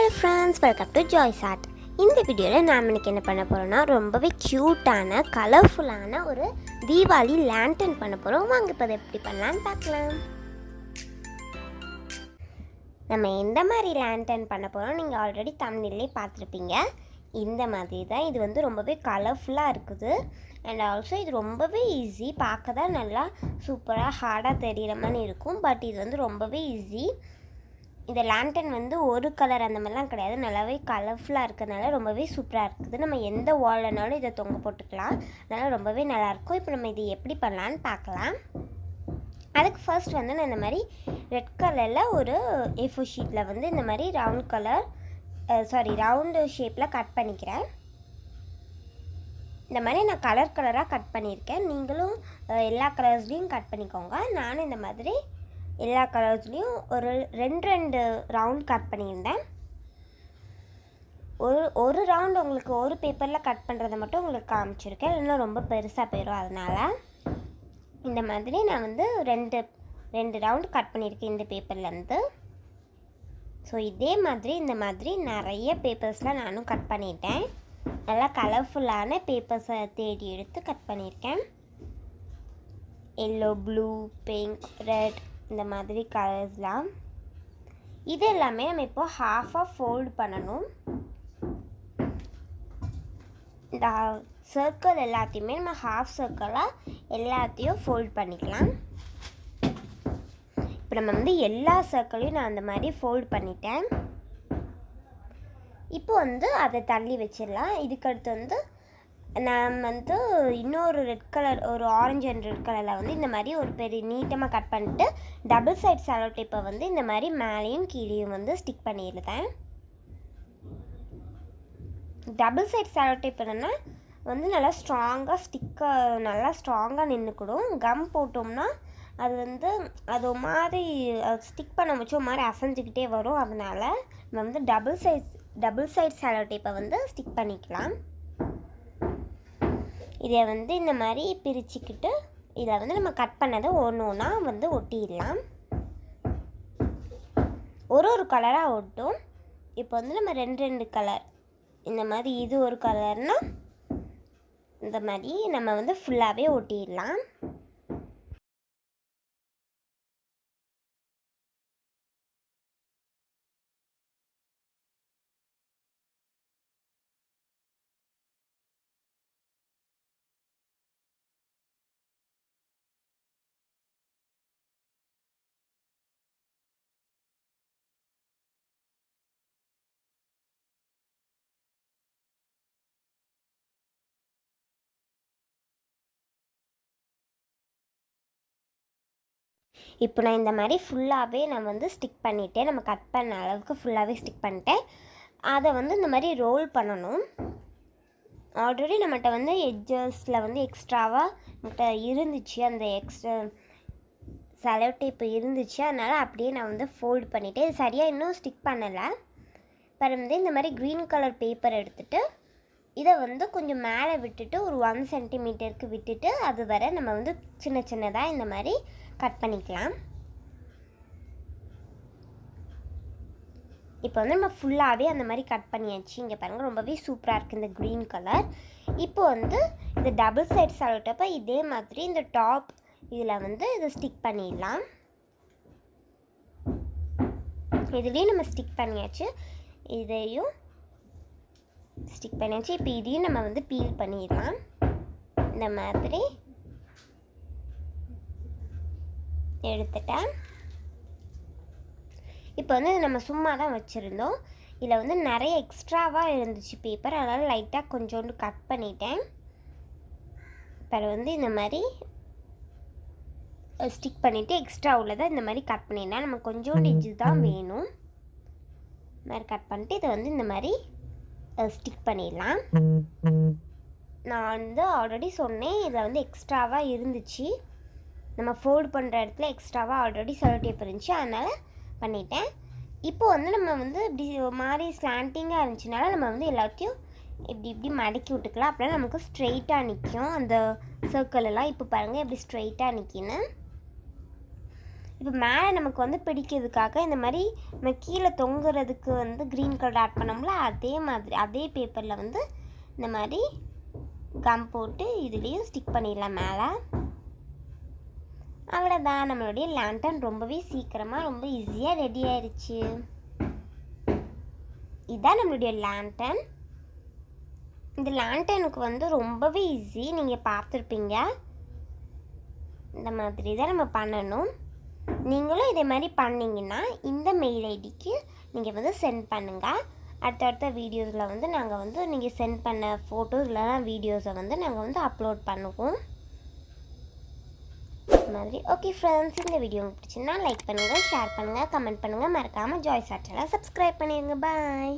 Hi friends, welcome to Joy's art. இந்த வீடியோவில் நாம் இன்றைக்கி என்ன பண்ண போகிறோம்னா ரொம்பவே க்யூட்டான கலர்ஃபுல்லான ஒரு தீபாவளி லேண்டன் பண்ண போகிறோம். வாங்க இப்போ அதை எப்படி பண்ணலான்னு பார்க்கலாம். நம்ம எந்த மாதிரி லேண்டன் பண்ண போகிறோம் நீங்கள் ஆல்ரெடி தமிழ்லேயே பார்த்துருப்பீங்க. இந்த மாதிரி தான் இது வந்து ரொம்பவே கலர்ஃபுல்லாக இருக்குது. அண்ட் ஆல்சோ இது ரொம்பவே ஈஸி. பார்க்க தான் நல்லா சூப்பராக ஹார்டாக தெரிகிற மாதிரி இருக்கும். பட் இது வந்து ரொம்பவே ஈஸி. இந்த லேண்டன் வந்து ஒரு கலர் அந்த மாதிரிலாம் கிடையாது, நல்லாவே கலர்ஃபுல்லாக இருக்கிறதுனால ரொம்பவே சூப்பராக இருக்குது. நம்ம எந்த வால்னாலும் இதை தொங்க போட்டுக்கலாம், அதனால் ரொம்பவே நல்லாயிருக்கும். இப்போ நம்ம இதை எப்படி பண்ணலான்னு பார்க்கலாம். அதுக்கு ஃபர்ஸ்ட் வந்து நான் இந்த மாதிரி ரெட் கலரில் ஒரு A4 ஷீட்டில் வந்து இந்த மாதிரி ரவுண்டு ஷேப்பில் கட் பண்ணிக்கிறேன். இந்த மாதிரி நான் கலராக கட் பண்ணியிருக்கேன். நீங்களும் எல்லா கலர்ஸ்லேயும் கட் பண்ணிக்கோங்க. நானும் இந்த மாதிரி எல்லா கலர்ஸ்லேயும் ஒரு ரெண்டு ரவுண்ட் கட் பண்ணியிருந்தேன். ஒரு ரவுண்ட் உங்களுக்கு ஒரு பேப்பரில் கட் பண்ணுறதை மட்டும் உங்களுக்கு காமிச்சிருக்கேன், இல்லைன்னா ரொம்ப பெருசாக போயிடும். அதனால் இந்த மாதிரி நான் வந்து ரெண்டு ரவுண்ட் கட் பண்ணியிருக்கேன் இந்த பேப்பர்லேருந்து. ஸோ இதே மாதிரி இந்த மாதிரி நிறைய பேப்பர்ஸ்லாம் நானும் கட் பண்ணிட்டேன். நல்லா கலர்ஃபுல்லான பேப்பர்ஸை தேடி எடுத்து கட் பண்ணியிருக்கேன். எல்லோ, ப்ளூ, பிங்க், ரெட் இந்த மாதிரி கலர்ஸ்லாம். இது எல்லாமே நம்ம இப்போ ஹாஃபாக ஃபோல்டு பண்ணணும். இந்த சர்க்கிள் எல்லாத்தையுமே நம்ம ஹாஃப் சர்க்கிளாக எல்லாத்தையும் ஃபோல்ட் பண்ணிக்கலாம். இப்போ நம்ம வந்து எல்லா சர்க்கிளையும் நான் அந்த மாதிரி ஃபோல்ட் பண்ணிட்டேன். இப்போ வந்து அதை தள்ளி வச்சிடலாம். இதுக்கடுத்து வந்து நான் வந்து இன்னொரு ரெட் கலர், ஒரு ஆரஞ்சு அண்ட் ரெட் கலரில் வந்து இந்த மாதிரி ஒரு பெரிய நீட்டமாக கட் பண்ணிட்டு டபுள் சைட் செலோ டேப்பை வந்து இந்த மாதிரி மேலேயும் கீழேயும் வந்து ஸ்டிக் பண்ணிடுறேன். டபுள் சைட் செலோ டேப் என்னென்னா வந்து நல்லா ஸ்ட்ராங்காக நின்றுக்கிடும். கம் போட்டோம்னா அது வந்து அது மாதிரி ஸ்டிக் பண்ண வச்சு ஒரு மாதிரி அசைஞ்சிக்கிட்டே வரும். அதனால் நம்ம வந்து டபுள் சைட் செலோ டேப்பை வந்து ஸ்டிக் பண்ணிக்கலாம். இதை வந்து இந்த மாதிரி பிரிச்சுக்கிட்டு இதில் வந்து நம்ம கட் பண்ணதை ஒன்றா வந்து ஒட்டிடலாம். ஒரு கலராக ஒட்டும். இப்போ வந்து நம்ம ரெண்டு கலர், இந்த மாதிரி இது ஒரு கலர்னால் இந்த மாதிரி நம்ம வந்து ஃபுல்லாகவே ஒட்டிடலாம். இப்போ நான் இந்த மாதிரி ஃபுல்லாகவே நான் வந்து ஸ்டிக் பண்ணிவிட்டேன். நம்ம கட் பண்ண அளவுக்கு ஃபுல்லாகவே ஸ்டிக் பண்ணிட்டேன். அதை வந்து இந்த மாதிரி ரோல் பண்ணணும். ஆல்ரெடி நம்மகிட்ட வந்து எட்ஜஸில் வந்து எக்ஸ்ட்ராவாக நம்மகிட்ட இருந்துச்சு, அந்த எக்ஸ்ட்ரா செலோ டேப்பு இருந்துச்சு. அதனால் அப்படியே நான் வந்து ஃபோல்டு பண்ணிவிட்டேன். இது சரியாக இன்னும் ஸ்டிக் பண்ணலை. இப்போ வந்து இந்த மாதிரி க்ரீன் கலர் பேப்பர் எடுத்துகிட்டு இதை வந்து கொஞ்சம் மேலே விட்டுட்டு ஒரு 1 சென்டிமீட்டருக்கு விட்டுட்டு அது வரை நம்ம வந்து சின்னதாக இந்த மாதிரி கட் பண்ணிக்கலாம். இப்போ வந்து நம்ம ஃபுல்லாகவே அந்த மாதிரி கட் பண்ணியாச்சு. இங்கே பாருங்கள், ரொம்பவே சூப்பராக இருக்குது இந்த க்ரீன் கலர். இப்போ வந்து இந்த டபுள் சைட் செலோ டேப்பை இதே மாதிரி இந்த டாப் இதில் வந்து இதை ஸ்டிக் பண்ணிடலாம். இதுலேயும் நம்ம ஸ்டிக் பண்ணியாச்சு, இதையும் ஸ்டிக் பண்ணியாச்சு. இப்போ இதையும் நம்ம வந்து பீல் பண்ணிடலாம். இந்த மாதிரி எடுத்துட்டேன். இப்போ வந்து நம்ம சும்மா தான் வச்சுருந்தோம். இதில் வந்து நிறைய எக்ஸ்ட்ராவாக இருந்துச்சு பேப்பர், அதனால் லைட்டாக கொஞ்சோண்டு கட் பண்ணிட்டேன். இப்போ வந்து இந்த மாதிரி ஸ்டிக் பண்ணிவிட்டு எக்ஸ்ட்ரா உள்ளதை இந்த மாதிரி கட் பண்ணிடலாம். நம்ம கொஞ்சோண்டு இஞ்சி தான் வேணும். இந்த மாதிரி கட் பண்ணிட்டு இதை வந்து இந்த மாதிரி ஸ்டிக் பண்ணிடலாம். நான் வந்து ஆல்ரெடி சொன்னேன், இதில் வந்து எக்ஸ்ட்ராவாக இருந்துச்சு. நம்ம ஃபோல்டு பண்ணுற இடத்துல எக்ஸ்ட்ராவாக ஆல்ரெடி செலோ டேப் இருந்துச்சு, அதனால் பண்ணிட்டேன். இப்போ வந்து நம்ம வந்து இப்படி மாதிரி ஸ்லாண்டிங்காக இருந்துச்சுனால நம்ம வந்து எல்லாத்தையும் இப்படி மடக்கி விட்டுக்கலாம். அப்படின்னா நமக்கு ஸ்ட்ரெயிட்டாக நிற்கும் அந்த சர்க்கிள் எல்லாம். இப்போ பாருங்கள் எப்படி ஸ்ட்ரெயிட்டாக நிற்கின்னு. இப்போ மேலே நமக்கு வந்து பிடிக்கிறதுக்காக இந்த மாதிரி நம்ம கீழே தொங்குறதுக்கு வந்து க்ரீன் கலர் ஆட் பண்ணோம்ல, அதே மாதிரி அதே பேப்பரில் வந்து இந்த மாதிரி கம் போட்டு இதுலேயும் ஸ்டிக் பண்ணிடலாம் மேலே. அவ்வளோதான், நம்மளுடைய லேண்டன் ரொம்பவே சீக்கிரமாக ரொம்ப ஈஸியாக ரெடி ஆயிடுச்சு. இதுதான் நம்மளுடைய லேண்டன். இந்த லேண்டனுக்கு வந்து ரொம்பவே ஈஸி, நீங்கள் பார்த்துருப்பீங்க. இந்த மாதிரி தான் நம்ம பண்ணணும். நீங்களும் இதே மாதிரி பண்ணிங்கன்னா இந்த மெயில் ஐடிக்கு நீங்கள் வந்து சென்ட் பண்ணுங்கள். அடுத்தடுத்த வீடியோஸில் வந்து நாங்கள் வந்து நீங்கள் சென்ட் பண்ண ஃபோட்டோஸ் இல்லைனா வீடியோஸை வந்து நாங்கள் வந்து அப்லோட் பண்ணுவோம். இது மாதிரி. ஓகே ஃப்ரெண்ட்ஸ், இந்த வீடியோ உங்களுக்கு பிடிச்சிருந்தா லைக் பண்ணுங்கள், ஷேர் பண்ணுங்கள், கமெண்ட் பண்ணுங்கள். மறக்காமல் ஜாய்ஸ் ஆர்ட் சேனலை சப்ஸ்கிரைப் பண்ணிடுங்க. பாய்.